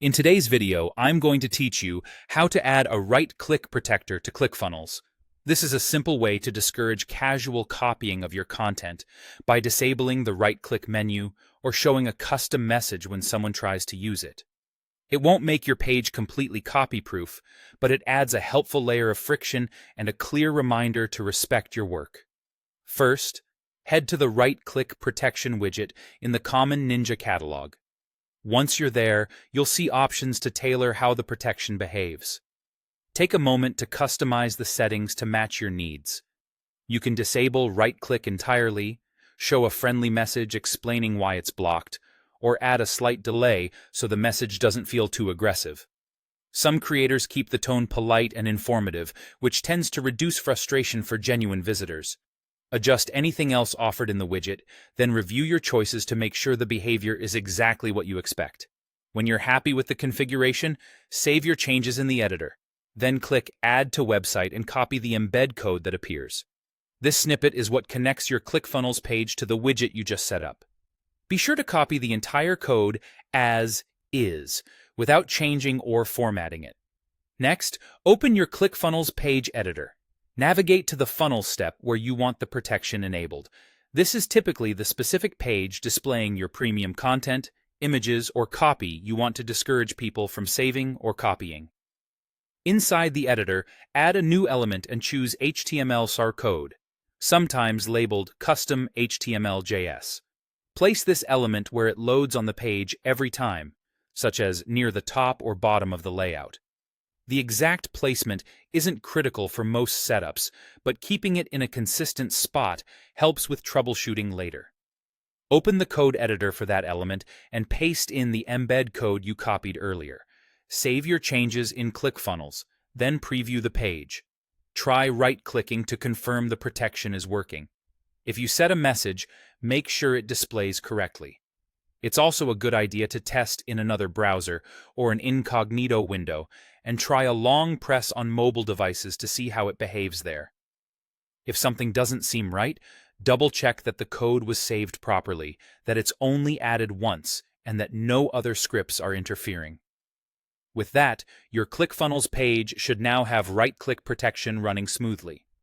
In today's video, I'm going to teach you how to add a right-click protector to ClickFunnels. This is a simple way to discourage casual copying of your content by disabling the right-click menu or showing a custom message when someone tries to use it. It won't make your page completely copy-proof, but it adds a helpful layer of friction and a clear reminder to respect your work. First, head to the right-click protection widget in the Common Ninja catalog. Once you're there, you'll see options to tailor how the protection behaves. Take a moment to customize the settings to match your needs. You can disable right-click entirely, show a friendly message explaining why it's blocked, or add a slight delay so the message doesn't feel too aggressive. Some creators keep the tone polite and informative, which tends to reduce frustration for genuine visitors. Adjust anything else offered in the widget, then review your choices to make sure the behavior is exactly what you expect. When you're happy with the configuration, save your changes in the editor. Then click Add to Website and copy the embed code that appears. This snippet is what connects your ClickFunnels page to the widget you just set up. Be sure to copy the entire code as is, without changing or formatting it. Next, open your ClickFunnels page editor. Navigate to the funnel step where you want the protection enabled. This is typically the specific page displaying your premium content, images, or copy you want to discourage people from saving or copying. Inside the editor, add a new element and choose HTML SAR code, sometimes labeled Custom HTML.js. Place this element where it loads on the page every time, such as near the top or bottom of the layout. The exact placement isn't critical for most setups, but keeping it in a consistent spot helps with troubleshooting later. Open the code editor for that element and paste in the embed code you copied earlier. Save your changes in ClickFunnels, then preview the page. Try right-clicking to confirm the protection is working. If you set a message, make sure it displays correctly. It's also a good idea to test in another browser or an incognito window and try a long press on mobile devices to see how it behaves there. If something doesn't seem right, double-check that the code was saved properly, that it's only added once, and that no other scripts are interfering. With that, your ClickFunnels page should now have right-click protection running smoothly.